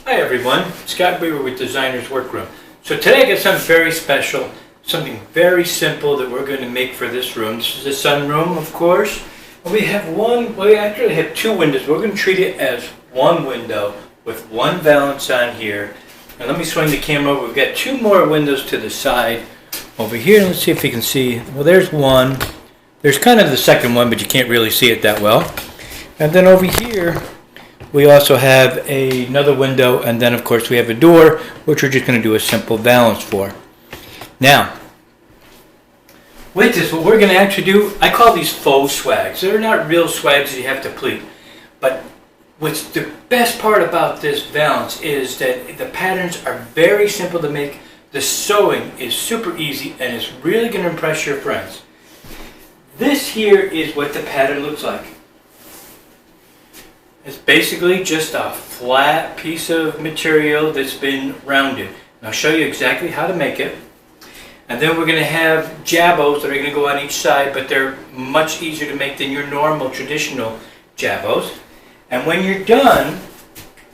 Hi everyone, Scott Weaver with Designer's Workroom. So today I got something very special, something very simple that we're going to make for this room. This is a sunroom, of course. And we actually have two windows. We're going to treat it as one window with one valance on here. And let me swing the camera over. We've got two more windows to the side over here. Let's see if you can see. Well, there's one. There's kind of the second one, but you can't really see it that well. And then over here, we also have another window, and then of course we have a door, which we're just going to do a simple valance for. Now, with this, what we're going to actually do, I call these faux swags. They're not real swags that you have to pleat. But what's the best part about this valance is that the patterns are very simple to make. The sewing is super easy, and it's really going to impress your friends. This here is what the pattern looks like. It's basically just a flat piece of material that's been rounded. And I'll show you exactly how to make it. And then we're going to have jabos that are going to go on each side, but they're much easier to make than your normal traditional jabos. And when you're done,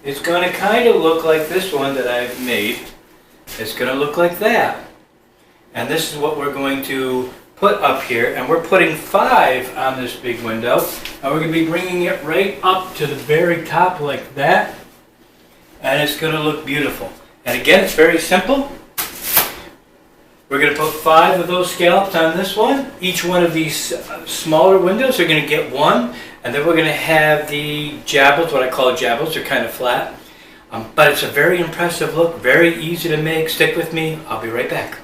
it's going to kind of look like this one that I've made. It's going to look like that. And this is what we're going to put up here, and we're putting 5 on this big window, and we're going to be bringing it right up to the very top like that, and it's going to look beautiful. And again, it's very simple. We're going to put 5 of those scallops on this one. Each one of these smaller windows are going to get one, and then we're going to have the jabos, what I call jabos. They're kind of flat, but it's a very impressive look, very easy to make. Stick with me. I'll be right back.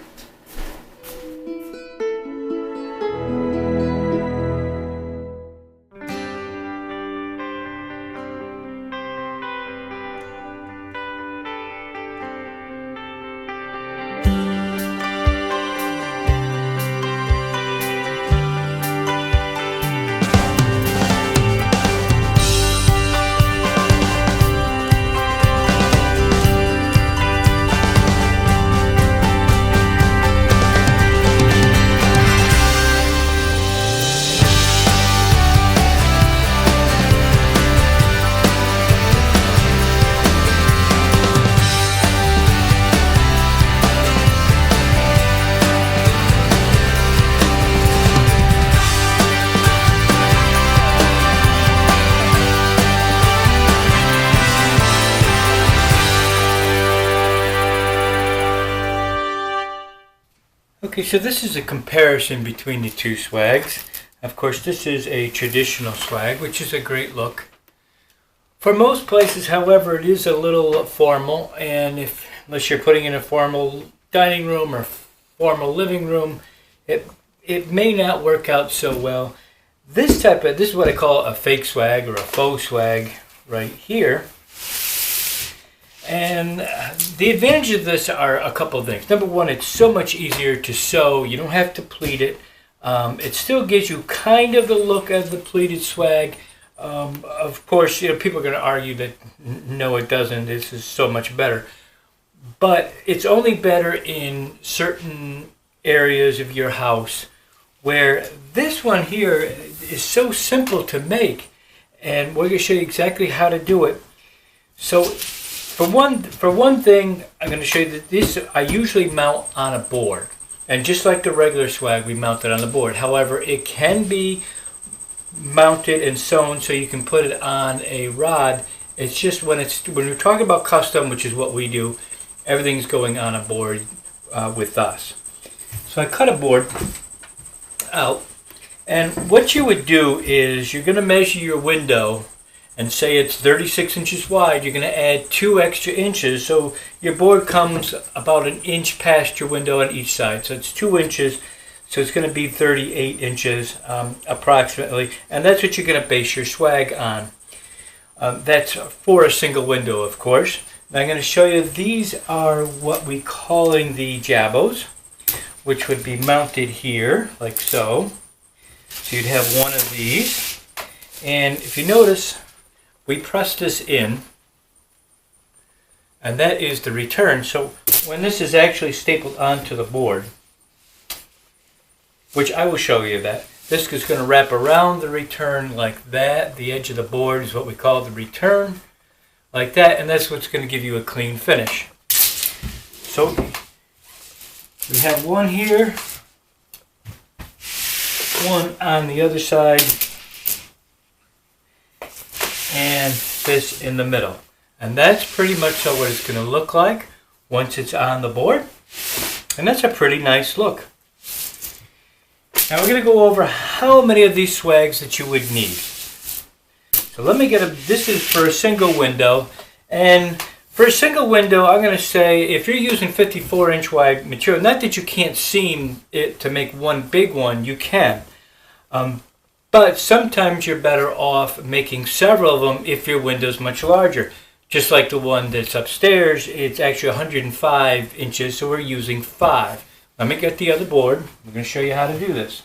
Okay, so this is a comparison between the two swags. Of course, this is a traditional swag, which is a great look. For most places, however, it is a little formal, and unless you're putting in a formal dining room or formal living room, it may not work out so well. This is what I call a fake swag or a faux swag right here. And the advantages of this are a couple of things. Number one, it's so much easier to sew. You don't have to pleat it. It still gives you kind of the look of the pleated swag. Of course, people are going to argue that no, it doesn't. This is so much better. But it's only better in certain areas of your house where this one here is so simple to make. And we're going to show you exactly how to do it. So For one thing, I'm going to show you that this I usually mount on a board. And just like the regular swag, we mount it on the board. However, it can be mounted and sewn so you can put it on a rod. It's just when we're talking about custom, which is what we do, everything's going on a board with us. So I cut a board out. And what you would do is you're going to measure your window and say it's 36 inches wide. You're going to add 2 extra inches, so your board comes about an inch past your window on each side. So it's 2 inches, so it's going to be 38 inches approximately, and that's what you're going to base your swag on. That's for a single window, of course. Now I'm going to show you, these are what we calling the jabos, which would be mounted here, like so. So you'd have one of these, and if you notice, we press this in, and that is the return. So when this is actually stapled onto the board, which I will show you that, this is going to wrap around the return like that. The edge of the board is what we call the return. like that, and that's what's going to give you a clean finish. So we have one here, one on the other side, and this in the middle. And that's pretty much what it's going to look like once it's on the board. And that's a pretty nice look. Now we're going to go over how many of these swags that you would need. So let me this is for a single window. And for a single window, I'm going to say if you're using 54-inch wide material, not that you can't seam it to make one big one, you can. But sometimes you're better off making several of them if your window's much larger. Just like the one that's upstairs, it's actually 105 inches, so we're using 5. Let me get the other board. I'm going to show you how to do this.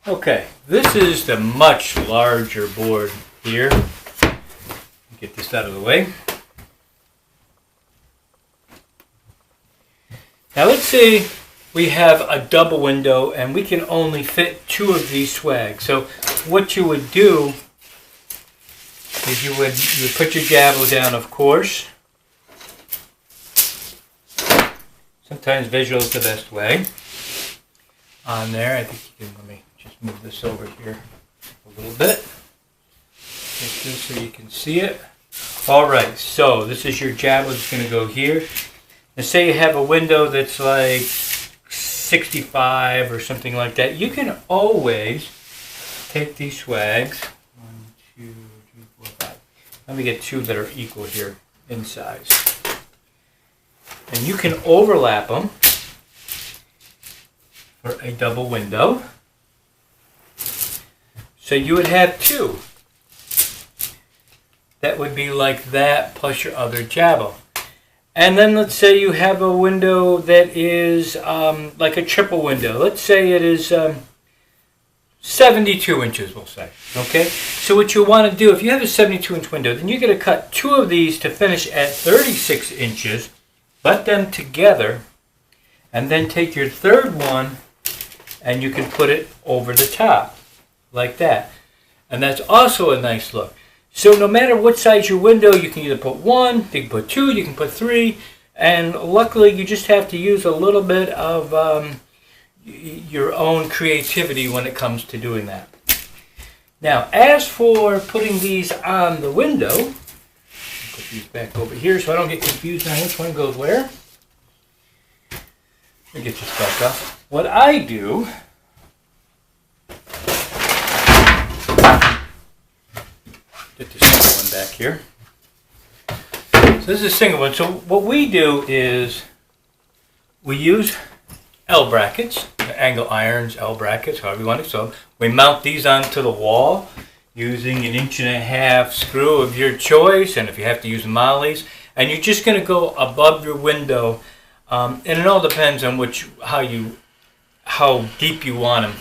Okay, this is the much larger board here. Get this out of the way. Now let's say we have a double window and we can only fit 2 of these swags. So what you would do is you would put your gavel down, of course. Sometimes visual is the best way. On there, I think you can, let me just move this over here a little bit. Get this so you can see it. Alright, so this is your gavel that's going to go here. And say you have a window that's like 65 or something like that. You can always take these swags. 1, 2, 3, 4, 5. Let me get 2 that are equal here in size. And you can overlap them for a double window. So you would have 2. That would be like that plus your other gavel. And then let's say you have a window that is like a triple window. Let's say it is 72 inches, we'll say. Okay? So what you want to do, if you have a 72-inch window, then you're going to cut 2 of these to finish at 36 inches, butt them together, and then take your third one and you can put it over the top, like that. And that's also a nice look. So no matter what size your window, you can either put 1, you can put 2, you can put 3, and luckily you just have to use a little bit of your own creativity when it comes to doing that. Now, as for putting these on the window, I'll put these back over here so I don't get confused on which one goes where. Let me get this back up. What I do, get the single one back here. So this is a single one. So what we do is we use L brackets, angle irons, L brackets, however you want it. So we mount these onto the wall using an 1.5 inch screw of your choice, and if you have to use mollies, and you're just going to go above your window, and it all depends on how deep you want them.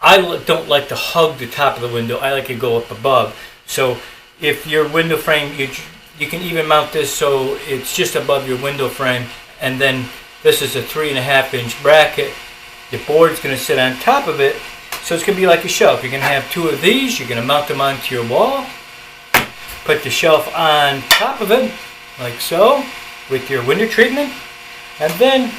I don't like to hug the top of the window. I like to go up above. So if your window frame, you can even mount this so it's just above your window frame, and then this is a 3.5 inch bracket. The board's going to sit on top of it, so it's going to be like a shelf. You're going to have 2 of these. You're going to mount them onto your wall, put the shelf on top of it, like so, with your window treatment, and then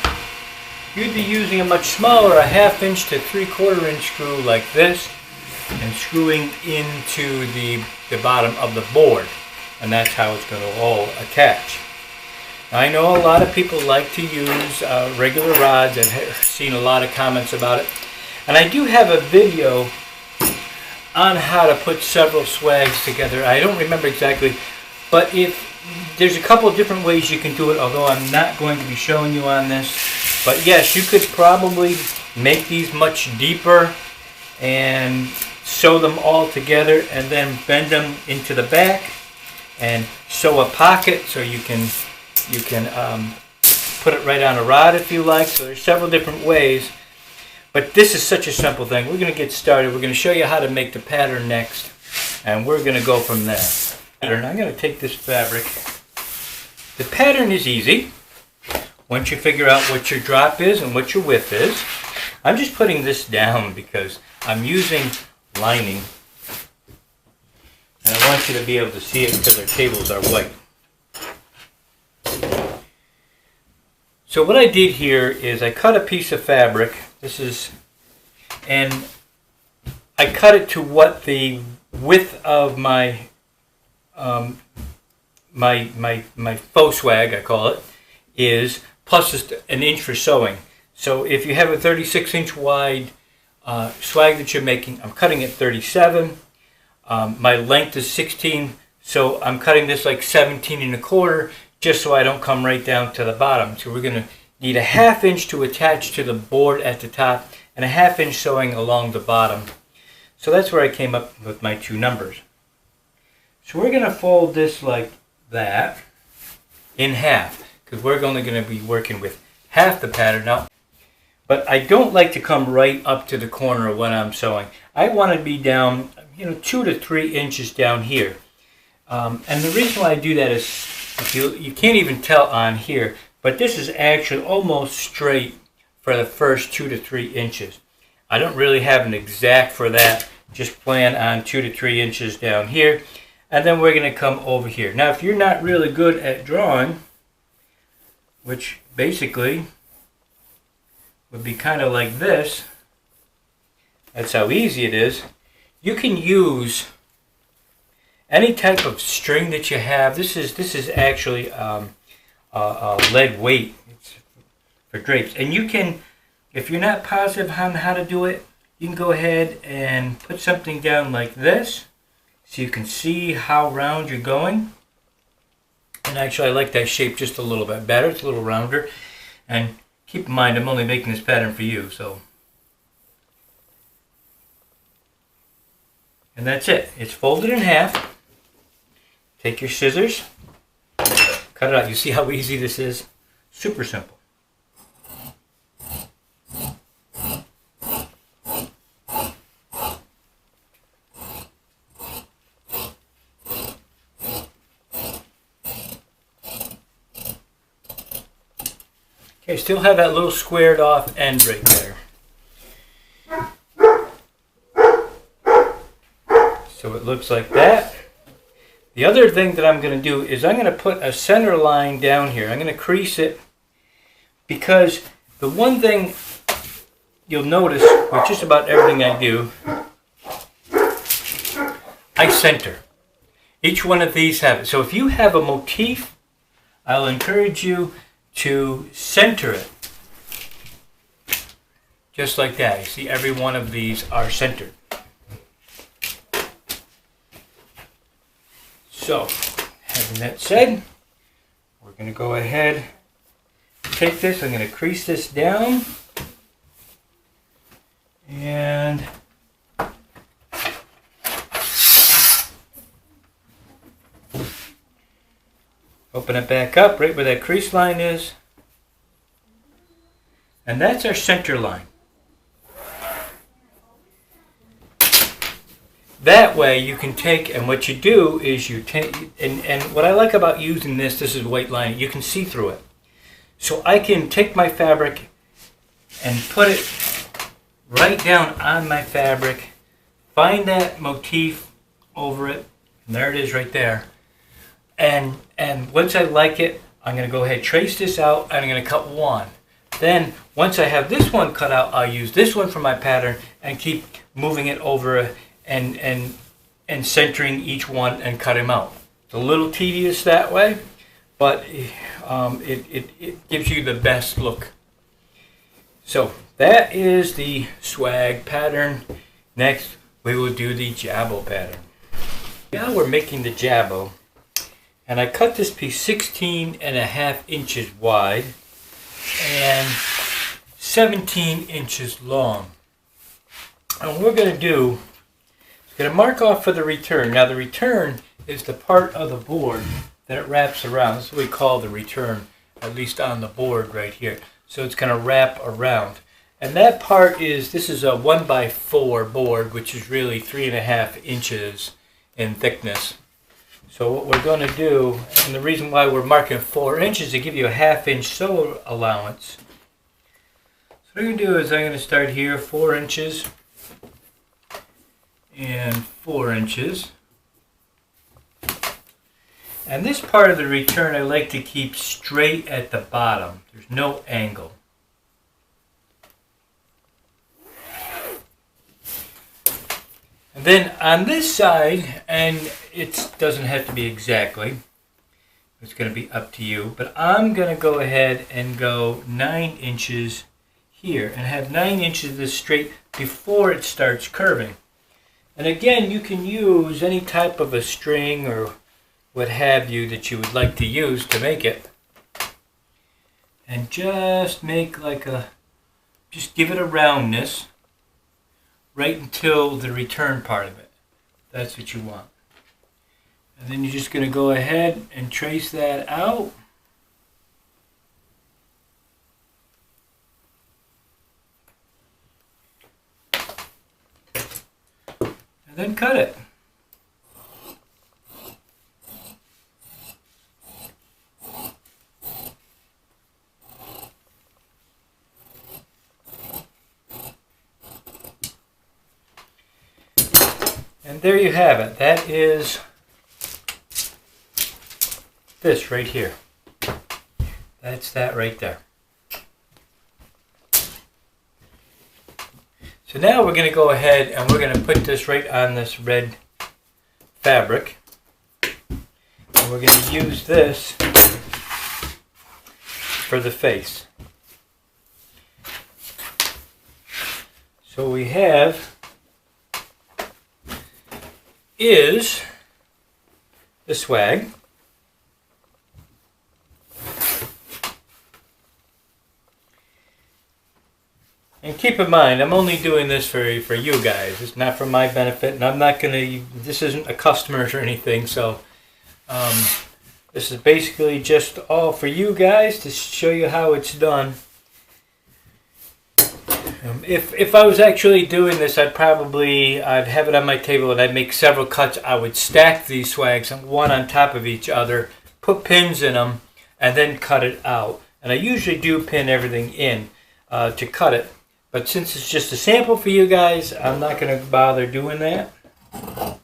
you'd be using a much smaller, a 1/2 inch to 3/4 inch screw like this, and screwing into the bottom of the board, and that's how it's going to all attach. Now, I know a lot of people like to use regular rods. I've seen a lot of comments about it, and I do have a video on how to put several swags together. I don't remember exactly, but there's a couple of different ways you can do it, although I'm not going to be showing you on this. But yes, you could probably make these much deeper and sew them all together and then bend them into the back and sew a pocket so you can put it right on a rod if you like. So there's several different ways, but this is such a simple thing. We're going to get started. We're going to show you how to make the pattern next, and we're going to go from there. I'm going to take this fabric. The pattern is easy once you figure out what your drop is and what your width is. I'm just putting this down because I'm using lining. And I want you to be able to see it because our tables are white. So what I did here is I cut a piece of fabric. And I cut it to what the width of my my faux swag, I call it, is, plus just an inch for sewing. So if you have a 36-inch wide swag that you're making, I'm cutting it 37. My length is 16, so I'm cutting this like 17 1/4, just so I don't come right down to the bottom. So we're going to need a 1/2 inch to attach to the board at the top, and a 1/2 inch sewing along the bottom. So that's where I came up with my 2 numbers. So we're going to fold this like that in half, because we're only going to be working with half the pattern now. But I don't like to come right up to the corner when I'm sewing. I want to be down, 2 to 3 inches down here. And the reason why I do that is, if you can't even tell on here, but this is actually almost straight for the first 2 to 3 inches. I don't really have an exact for that. Just plan on 2 to 3 inches down here. And then we're going to come over here. Now, if you're not really good at drawing, which basically would be kind of like this, that's how easy it is, you can use any type of string that you have. This is actually lead weight. It's for drapes. And you can, if you're not positive on how to do it, you can go ahead and put something down like this, so you can see how round you're going. And actually I like that shape just a little bit better. It's a little rounder. And keep in mind, I'm only making this pattern for you, so. And that's it. It's folded in half. Take your scissors, cut it out. You see how easy this is? Super simple. Okay, still have that little squared off end right there. So it looks like that. The other thing that I'm going to do is I'm going to put a center line down here. I'm going to crease it, because the one thing you'll notice with just about everything I do, I center. Each one of these have it. So if you have a motif, I'll encourage you to center it. Just like that. You see, every one of these are centered. So, having that said, we're going to go ahead, take this, I'm going to crease this down, and open it back up right where that crease line is, and that's our center line. That way you can take, and what you do is you take, and what I like about using this is white line, you can see through it. So I can take my fabric and put it right down on my fabric, find that motif over it, and there it is right there. And once I like it, I'm going to go ahead, trace this out, and I'm going to cut one. Then once I have this one cut out, I'll use this one for my pattern and keep moving it over and centering each one and cut them out. It's a little tedious that way, but it gives you the best look. So that is the swag pattern. Next we will do the jabot pattern. Now we're making the jabot, and I cut this piece 16.5 inches wide and 17 inches long. And what we're going to do, going to mark off for the return. Now the return is the part of the board that it wraps around. This is what we call the return, at least on the board right here. So it's going to wrap around. And that part is, this is a 1x4 board, which is really 3.5 inches in thickness. So what we're going to do, and the reason why we're marking 4 inches, to give you a 1/2 inch sew allowance. what I'm going to do is I'm going to start here 4 inches and 4 inches. And this part of the return I like to keep straight at the bottom. There's no angle. And then on this side, and it doesn't have to be exactly, it's going to be up to you, but I'm going to go ahead and go 9 inches here and have 9 inches of this straight before it starts curving. And again, you can use any type of a string or what have you that you would like to use to make it. And just make like just give it a roundness right until the return part of it. That's what you want. And then you're just going to go ahead and trace that out. And then cut it. And there you have it. That is this right here. That's that right there. So now we're going to go ahead and we're going to put this right on this red fabric. And we're going to use this for the face. So we have is the swag. And keep in mind, I'm only doing this for you guys. It's not for my benefit, and I'm not going to, this isn't a customer or anything, so this is basically just all for you guys to show you how it's done. If I was actually doing this, I'd have it on my table and I'd make several cuts. I would stack these swags one on top of each other, put pins in them, and then cut it out. And I usually do pin everything in to cut it. But since it's just a sample for you guys, I'm not going to bother doing that. So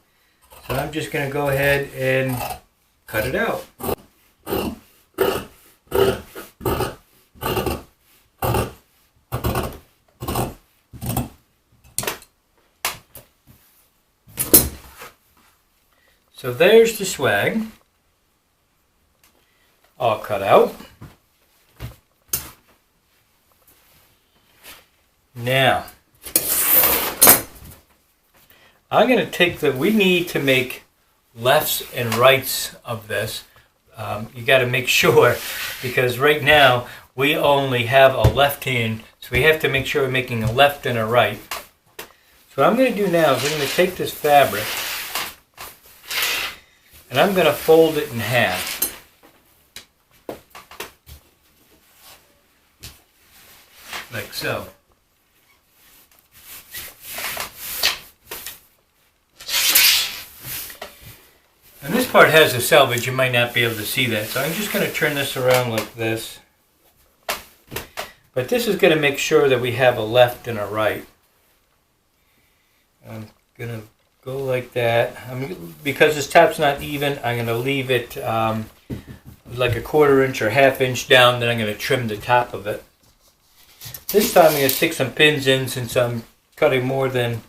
I'm just going to go ahead and cut it out. So there's the swag, all cut out. Now, I'm going to take we need to make lefts and rights of this. You got to make sure, because right now we only have a left hand, so we have to make sure we're making a left and a right. So what I'm going to do now is I'm going to take this fabric and I'm going to fold it in half. Like so. And this part has a selvage, you might not be able to see that. So I'm just going to turn this around like this. But this is going to make sure that we have a left and a right. I'm going to go like that. Because this top's not even, I'm going to leave it like a 1/4 inch or 1/2 inch down, then I'm going to trim the top of it. This time I'm going to stick some pins in since I'm cutting more than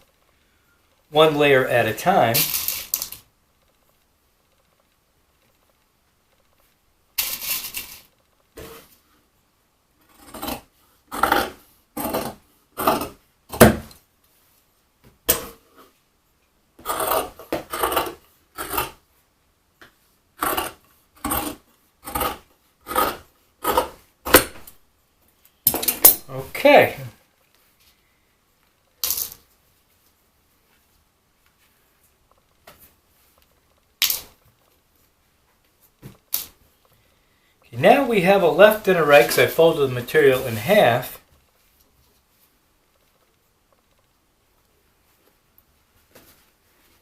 one layer at a time. Okay. Now we have a left and a right because I folded the material in half.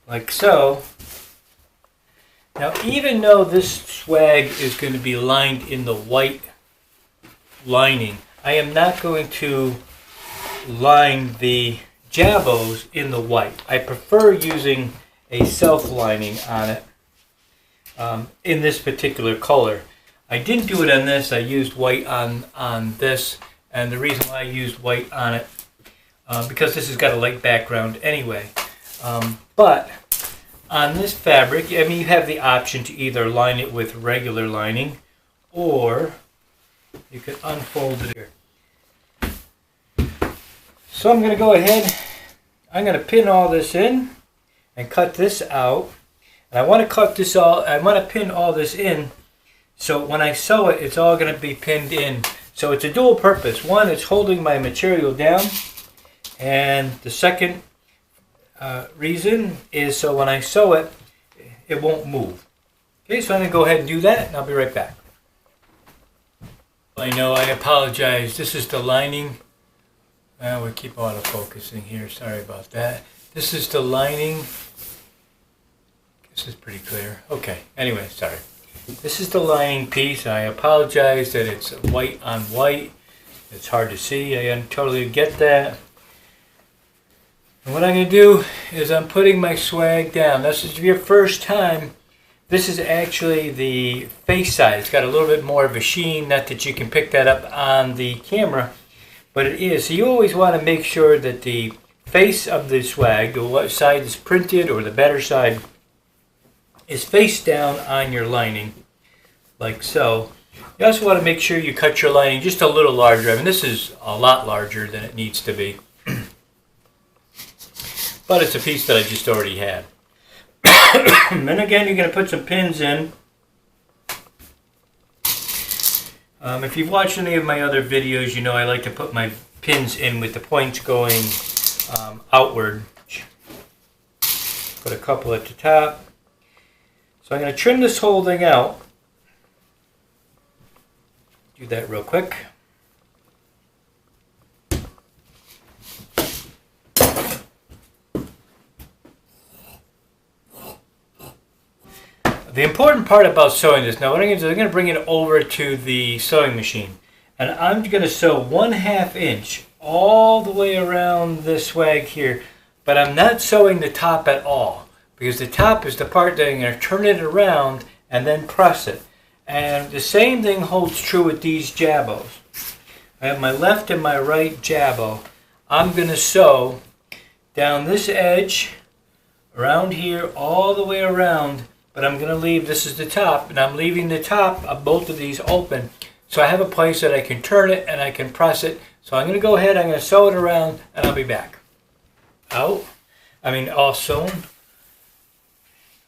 Like so. Now even though this swag is going to be lined in the white lining, I am not going to line the jabos in the white. I prefer using a self-lining on it in this particular color. I didn't do it on this. I used white on this, and the reason why I used white on it because this has got a light background anyway. But on this fabric, I mean, you have the option to either line it with regular lining, or you can unfold it here. So I'm going to go ahead, I'm going to pin all this in and cut this out. And I want to pin all this in, so when I sew it, it's all going to be pinned in. So it's a dual purpose. One, it's holding my material down, and the second reason is so when I sew it, it won't move. Okay, so I'm going to go ahead and do that, and I'll be right back. I know, I apologize. This is the lining. Well, we keep auto-focusing here. Sorry about that. This is the lining. This is pretty clear. Okay, anyway, sorry. This is the lining piece. I apologize that it's white on white. It's hard to see. I totally get that. And what I'm going to do is I'm putting my swag down. This is your first time. This is actually the face side. It's got a little bit more of a sheen. Not that you can pick that up on the camera, but it is. So you always want to make sure that the face of the swag, the side is printed or the better side, is face down on your lining, like so. You also want to make sure you cut your lining just a little larger. I mean, this is a lot larger than it needs to be. But it's a piece that I just already had. And then again, you're going to put some pins in. If you've watched any of my other videos, you know I like to put my pins in with the points going outward. Put a couple at the top. So I'm going to trim this whole thing out. Do that real quick. The important part about sewing this, now what I'm going to do is I'm going to bring it over to the sewing machine. And I'm going to sew 1/2 inch all the way around this swag here. But I'm not sewing the top at all, because the top is the part that I'm going to turn it around and then press it. And the same thing holds true with these jabos. I have my left and my right jabbo. I'm going to sew down this edge, around here, all the way around. But I'm going to leave, this is the top, and I'm leaving the top of both of these open. So I have a place that I can turn it and I can press it. So I'm going to go ahead, I'm going to sew it around, and I'll be back. All sewn.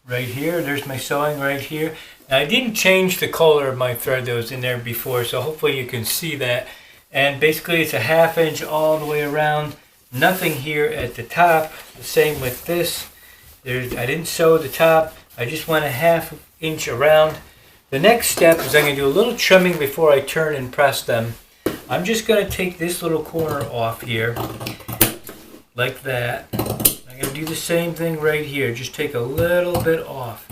Right here, there's my sewing right here. Now I didn't change the color of my thread that was in there before, so hopefully you can see that. And basically it's a 1/2 inch all the way around. Nothing here at the top. The same with this. I didn't sew the top. I just went a 1/2 inch around. The next step is I'm going to do a little trimming before I turn and press them. I'm just going to take this little corner off here, like that. I'm going to do the same thing right here. Just take a little bit off.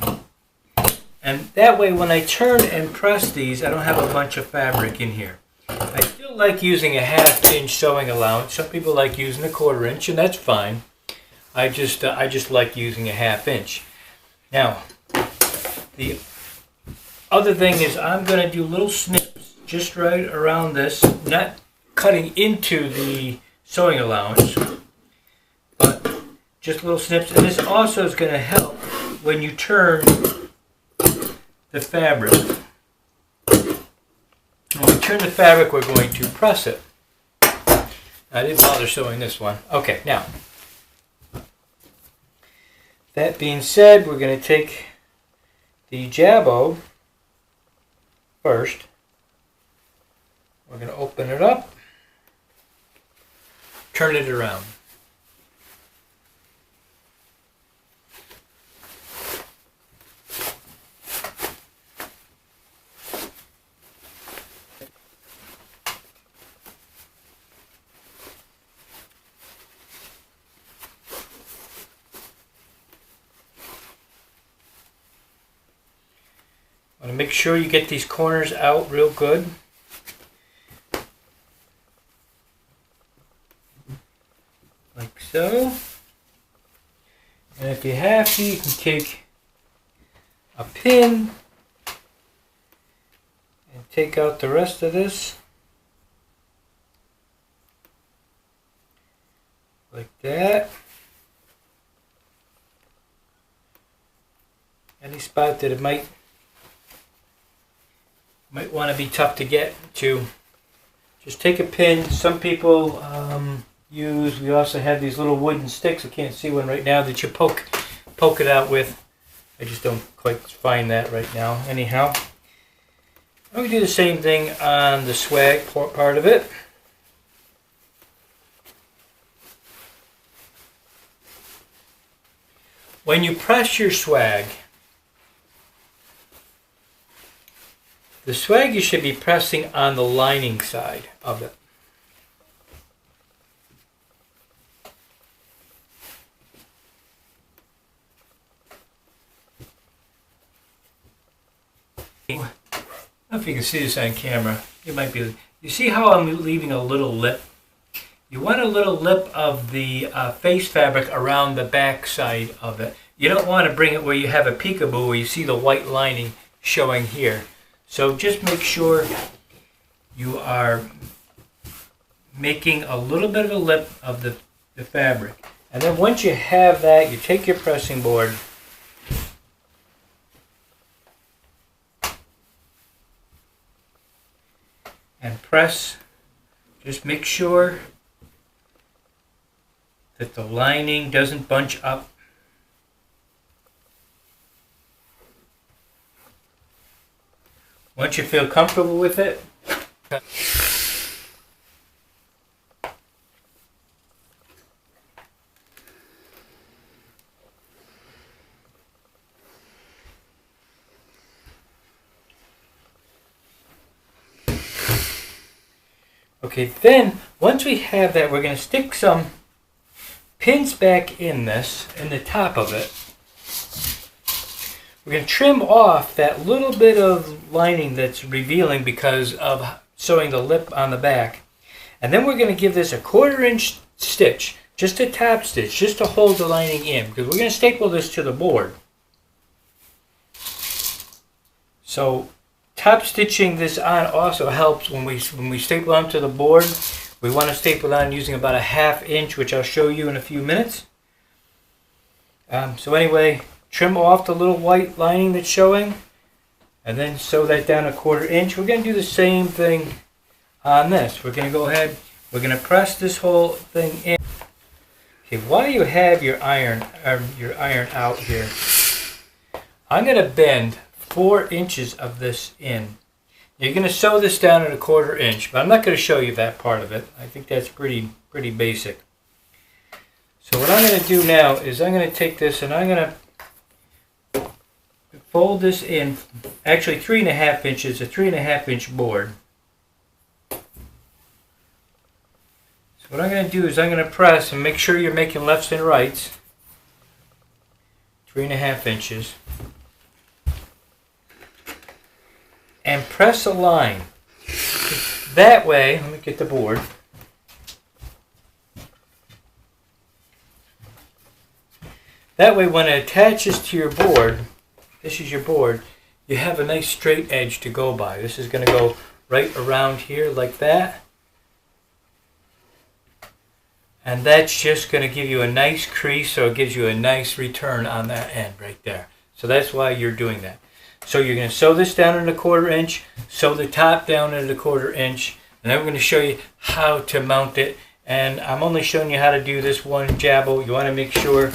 And that way when I turn and press these, I don't have a bunch of fabric in here. I still like using a 1/2 inch sewing allowance. Some people like using a 1/4 inch, and that's fine. I just like using a 1/2 inch. Now, the other thing is I'm going to do little snips just right around this, not cutting into the sewing allowance, but just little snips. And this also is going to help when you turn the fabric. When we turn the fabric, we're going to press it. I didn't bother sewing this one. Okay, now, that being said, we're going to take the jabbo first. We're going to open it up, turn it around. Want to make sure you get these corners out real good. so. And if you have to, you can take a pin and take out the rest of this. Like that. Any spot that it might want to be tough to get to, just take a pin. Some people we also have these little wooden sticks. I can't see one right now that you poke it out with. I just don't quite find that right now. Anyhow, we do the same thing on the swag part of it. When you press your swag, the swag you should be pressing on the lining side of it. I don't know if you can see this on camera. You see how I'm leaving a little lip? You want a little lip of the face fabric around the back side of it. You don't want to bring it where you have a peekaboo where you see the white lining showing here. So just make sure you are making a little bit of a lip of the fabric. And then once you have that, you take your pressing board and press. Just make sure that the lining doesn't bunch up. Once you feel comfortable with it, okay, then once we have that, we're going to stick some pins back in the top of it. We're going to trim off that little bit of lining that's revealing because of sewing the lip on the back. And then we're going to give this a 1/4 inch stitch, just a top stitch, just to hold the lining in, because we're going to staple this to the board. So top stitching this on also helps when we staple onto the board. We want to staple it on using about a 1/2 inch, which I'll show you in a few minutes. So anyway, trim off the little white lining that's showing, and then sew that down a 1/4 inch. We're going to do the same thing on this. We're going to go ahead, we're going to press this whole thing in. Okay, while you have your iron out here, I'm going to bend 4 inches of this in. You're going to sew this down at a 1/4 inch, but I'm not going to show you that part of it. I think that's pretty basic. So what I'm going to do now is I'm going to take this and I'm going to fold this in, actually 3.5 inches, a 3.5 inch board. So what I'm going to do is I'm going to press, and make sure you're making lefts and rights, 3.5 inches, and press a line. That way, let me get the board. That way when it attaches to your board, this is your board, you have a nice straight edge to go by. This is going to go right around here like that. And that's just going to give you a nice crease, so it gives you a nice return on that end right there. So that's why you're doing that. So you're going to sew this down at a 1/4 inch, sew the top down at a 1/4 inch, and then we're going to show you how to mount it. And I'm only showing you how to do this one jabble. You want to make sure,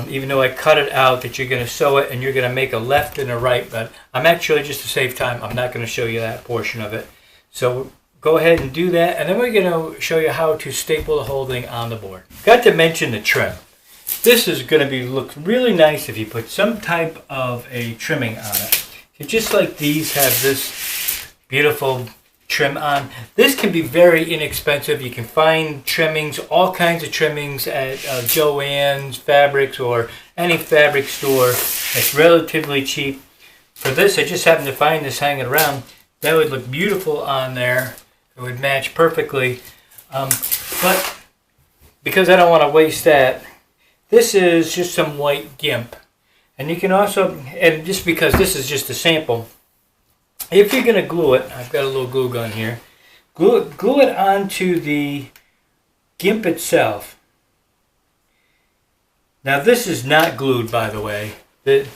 even though I cut it out, that you're going to sew it and you're going to make a left and a right. But I'm actually, just to save time, I'm not going to show you that portion of it. So go ahead and do that, and then we're going to show you how to staple the whole thing on the board. Got to mention the trim. This is going to look really nice if you put some type of a trimming on it. Just like these have this beautiful trim on. This can be very inexpensive. You can find trimmings, all kinds of trimmings at Joann's Fabrics or any fabric store. It's relatively cheap. For this, I just happened to find this hanging around. That would look beautiful on there. It would match perfectly. But because I don't want to waste that, this is just some white gimp. And you can also, and just because this is just a sample, if you're going to glue it, I've got a little glue gun here, glue it onto the gimp itself. Now this is not glued, by the way.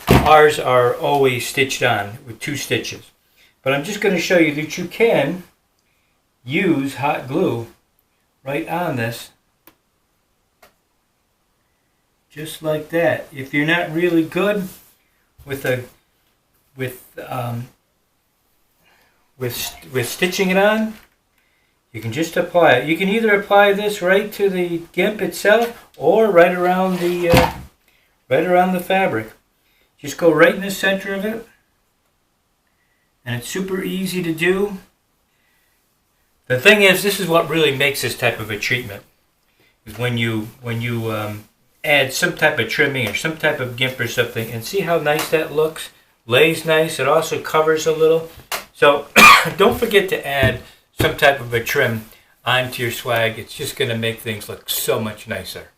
Ours are always stitched on with 2 stitches. But I'm just going to show you that you can use hot glue right on this. Just like that. If you're not really good with stitching it on, you can just apply it. You can either apply this right to the gimp itself or right around the fabric. Just go right in the center of it, and it's super easy to do. The thing is, this is what really makes this type of a treatment. Is when you add some type of trimming or some type of gimp or something, and see how nice that looks. Lays nice. It also covers a little. So don't forget to add some type of a trim onto your swag. It's just going to make things look so much nicer.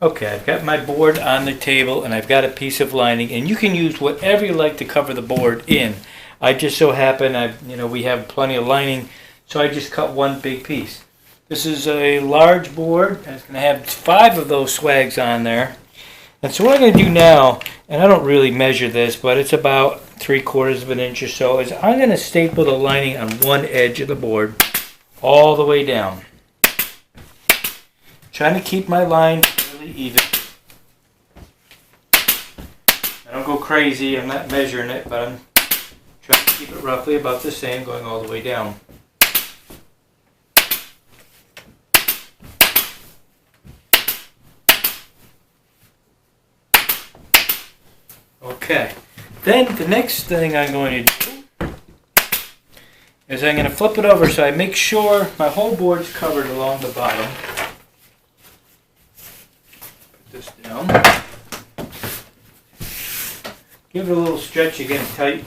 Okay, I've got my board on the table and I've got a piece of lining, and you can use whatever you like to cover the board in. I just so happen we have plenty of lining, so I just cut one big piece. This is a large board and it's going to have 5 of those swags on there. And so what I'm going to do now, and I don't really measure this, but it's about 3/4 of an inch or so, is I'm going to staple the lining on one edge of the board all the way down. Trying to keep my line really even. I don't go crazy, I'm not measuring it, but I'm trying to keep it roughly about the same going all the way down. Okay, then the next thing I'm going to do is I'm going to flip it over so I make sure my whole board's covered along the bottom. Put this down. Give it a little stretch again tight.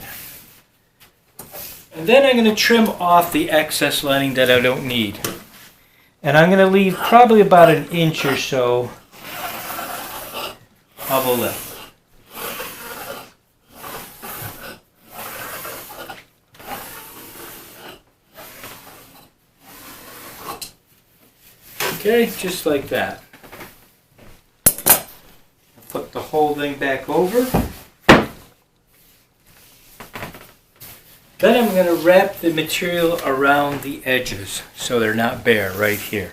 And then I'm going to trim off the excess lining that I don't need. And I'm going to leave probably about 1 inch or so of a lip. Okay, just like that. Flip the whole thing back over. Then I'm going to wrap the material around the edges so they're not bare right here.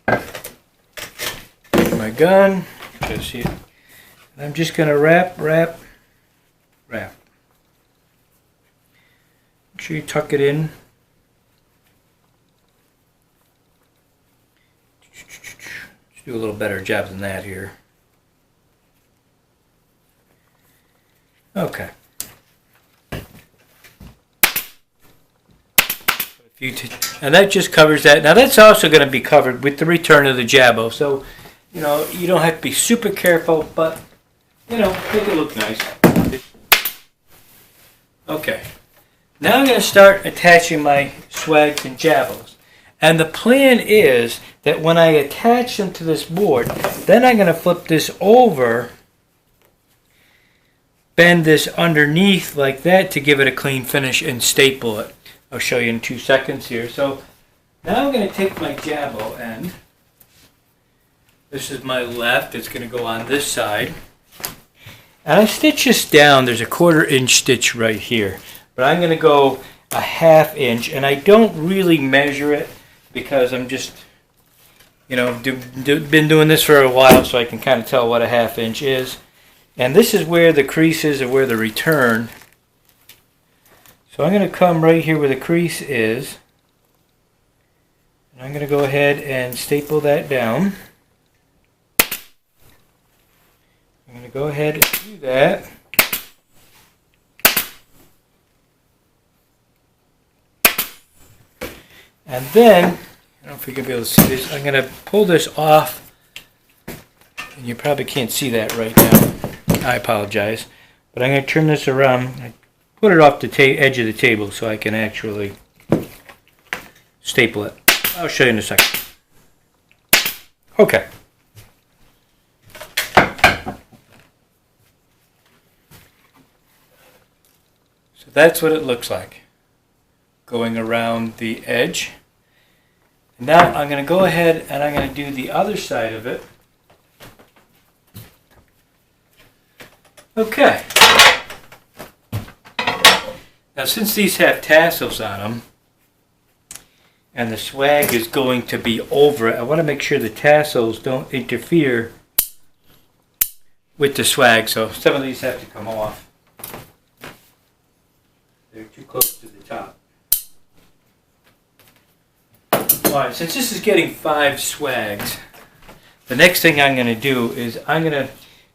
My gun, just see it. And I'm just going to wrap. Make sure you tuck it in. Do a little better job than that here. Okay. And that just covers that. Now that's also going to be covered with the return of the jabot. So, you don't have to be super careful, but, make it look nice. Okay. Now I'm going to start attaching my swags and jabots. And the plan is that when I attach them to this board, then I'm going to flip this over, bend this underneath like that to give it a clean finish, and staple it. I'll show you in 2 seconds here. So now I'm going to take my jabot end. This is my left. It's going to go on this side. And I stitch this down. There's a 1/4 inch stitch right here. But I'm going to go a 1/2 inch. And I don't really measure it, because I'm just, been doing this for a while, so I can kind of tell what a 1/2 inch is. And this is where the crease is, or where the return. So I'm going to come right here where the crease is. And I'm going to go ahead and staple that down. I'm going to go ahead and do that. And then, I don't know if you can be able to see this, I'm going to pull this off, and you probably can't see that right now. I apologize. But I'm going to turn this around, and put it off the edge of the table so I can actually staple it. I'll show you in a second. Okay. So that's what it looks like, going around the edge. Now I'm going to go ahead and I'm going to do the other side of it. Okay. Now since these have tassels on them, and the swag is going to be over it, I want to make sure the tassels don't interfere with the swag, so some of these have to come off. They're too close to the top. Alright, since this is getting 5 swags, the next thing I'm going to do is I'm going to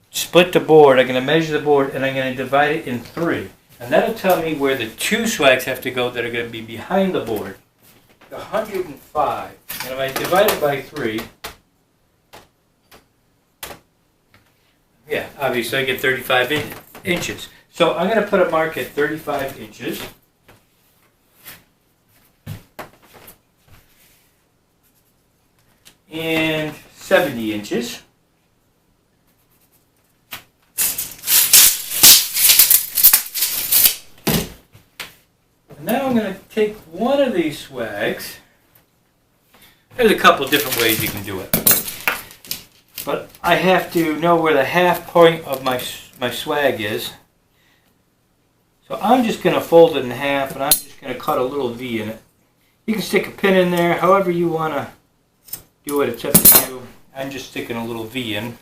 split the board, I'm going to measure the board, and I'm going to divide it in 3. And that'll tell me where the 2 swags have to go that are going to be behind the board. 105. And if I divide it by 3, yeah, obviously I get 35 inches. So I'm going to put a mark at 35 inches. And 70 inches. Now I'm going to take one of these swags. There's a couple different ways you can do it. But I have to know where the half point of my swag is. So I'm just going to fold it in half and I'm just going to cut a little V in it. You can stick a pin in there, however you want to do it, it's up to you. I'm just sticking a little V in.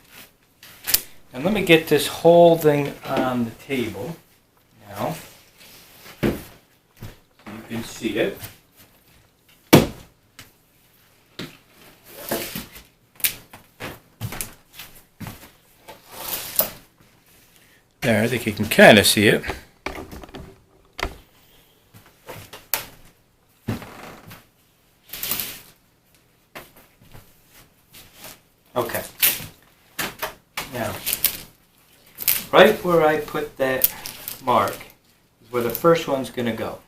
And let me get this whole thing on the table now. You can see it. There, I think you can kind of see it. Okay. Now, right where I put that mark is where the first one's going to go.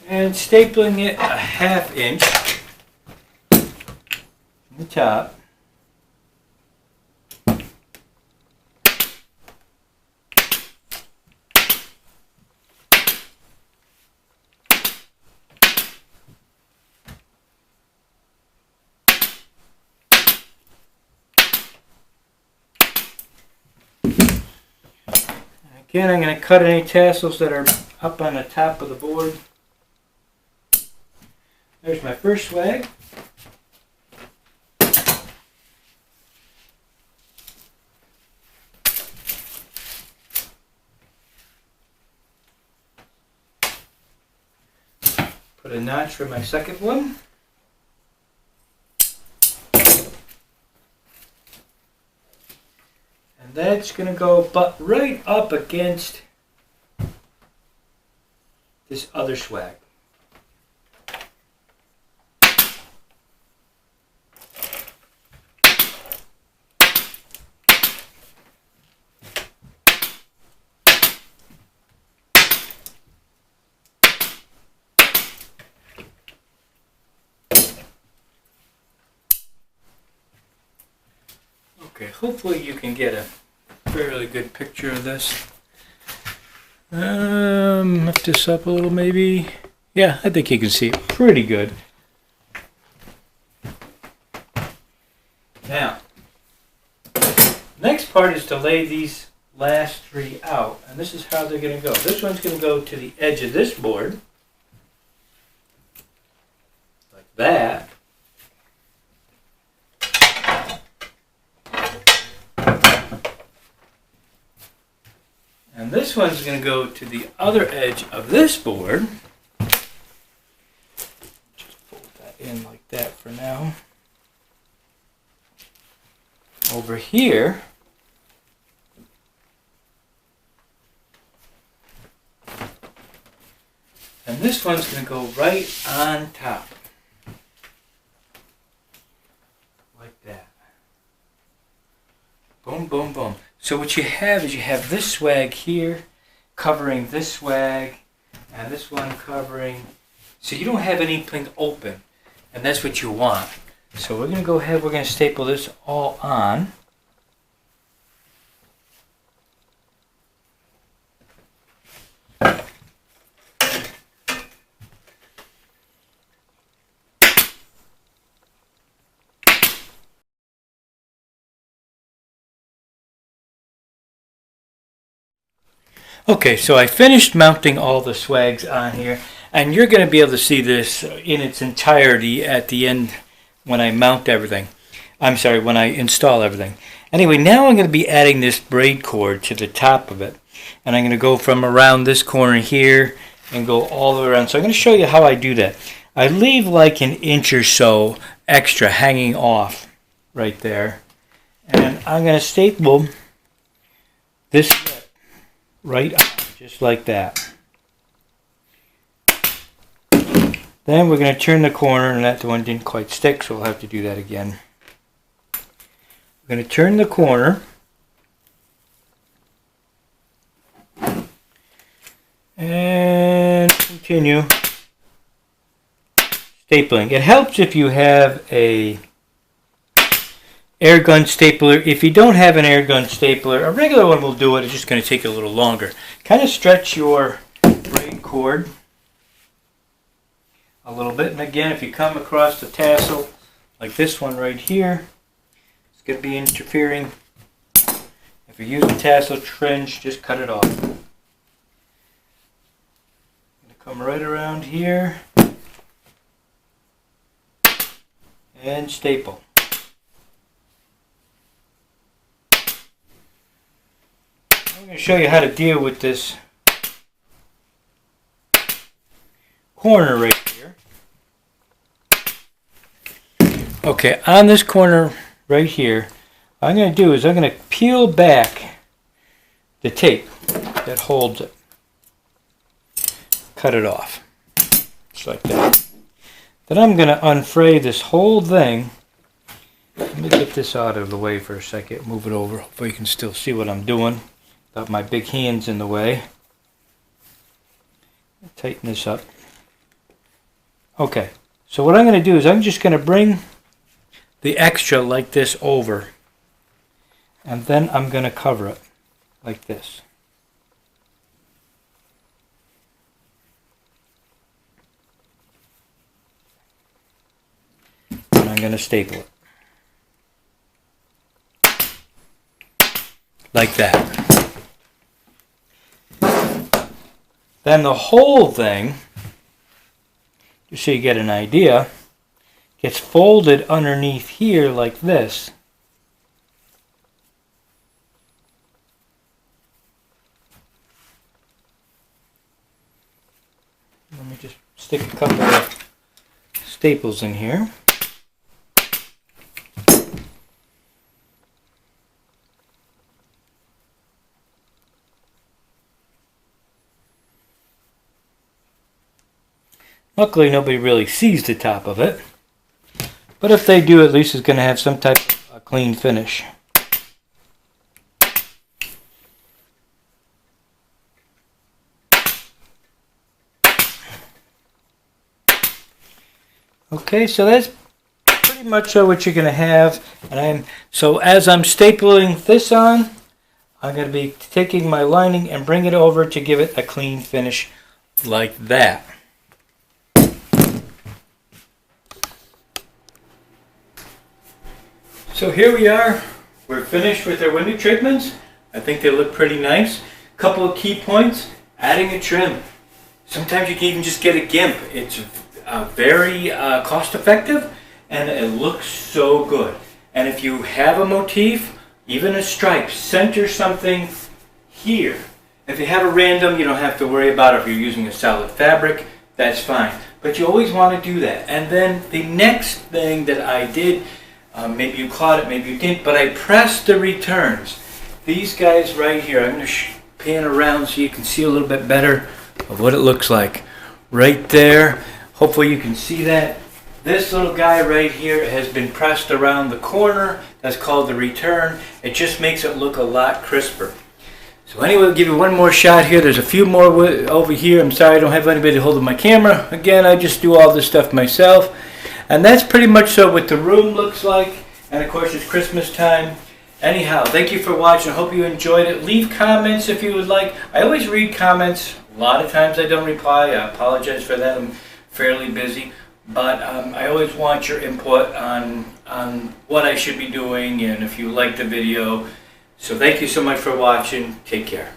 And stapling it a ½ inch from the top. Again, I'm going to cut any tassels that are up on the top of the board. There's my first swag. Put a notch for my second one. And that's going to go but right up against this other swag. Okay, hopefully you can get a fairly good picture of this. Lift this up a little maybe. Yeah, I think you can see it pretty good. Now, next part is to lay these last 3 out, and this is how they're going to go. This one's going to go to the edge of this board, like that. And this one's going to go to the other edge of this board. Just fold that in like that for now. Over here. And this one's going to go right on top. Like that. Boom, boom, boom. So what you have is you have this swag here covering this swag, and this one covering, so you don't have anything open, and that's what you want. So we're going to go ahead, we're going to staple this all on. Okay, so I finished mounting all the swags on here, and you're going to be able to see this in its entirety at the end when I mount everything. I'm sorry, when I install everything. Anyway, now I'm going to be adding this braid cord to the top of it, and I'm going to go from around this corner here and go all the way around. So I'm going to show you how I do that. I leave like an inch or so extra hanging off right there, and I'm going to staple this right on, just like that. Then we're going to turn the corner, and that one didn't quite stick, so we'll have to do that again. We're going to turn the corner, and continue stapling. It helps if you have a air gun stapler. If you don't have an air gun stapler, a regular one will do it. It's just going to take a little longer. Kind of stretch your braid cord a little bit. And again, if you come across the tassel like this one right here, it's going to be interfering. If you're using tassel fringe, just cut it off. I'm going to come right around here and staple. I'm going to show you how to deal with this corner right here. Okay, on this corner right here, what I'm going to do is I'm going to peel back the tape that holds it. Cut it off, just like that. Then I'm going to unfray this whole thing. Let me get this out of the way for a second, move it over, hopefully you can still see what I'm doing. Got my big hands in the way. Tighten this up. Okay, so what I'm going to do is I'm just going to bring the extra like this over, and then I'm going to cover it like this. And I'm going to staple it. Like that. Then the whole thing, just so you get an idea, gets folded underneath here like this. Let me just stick a couple of staples in here. Luckily, nobody really sees the top of it, but if they do, at least it's going to have some type of clean finish. Okay, so that's pretty much what you're going to have. And so as I'm stapling this on, I'm going to be taking my lining and bring it over to give it a clean finish like that. So here we are. We're finished with our window treatments. I think they look pretty nice. Couple of key points. Adding a trim. Sometimes you can even just get a GIMP. It's very cost effective, and it looks so good. And if you have a motif, even a stripe, center something here. If you have a random, you don't have to worry about it. If you're using a solid fabric, that's fine. But you always want to do that. And then the next thing that I did, maybe you caught it, maybe you didn't, but I pressed the returns. These guys right here, I'm going to pan around so you can see a little bit better of what it looks like. Right there, hopefully you can see that. This little guy right here has been pressed around the corner. That's called the return. It just makes it look a lot crisper. So anyway, we'll give you one more shot here. There's a few more over here. I'm sorry I don't have anybody holding my camera. Again, I just do all this stuff myself. And that's pretty much so what the room looks like. And of course, it's Christmas time. Anyhow, thank you for watching. I hope you enjoyed it. Leave comments if you would like. I always read comments. A lot of times I don't reply. I apologize for that. I'm fairly busy. But I always want your input on what I should be doing and if you like the video. So thank you so much for watching. Take care.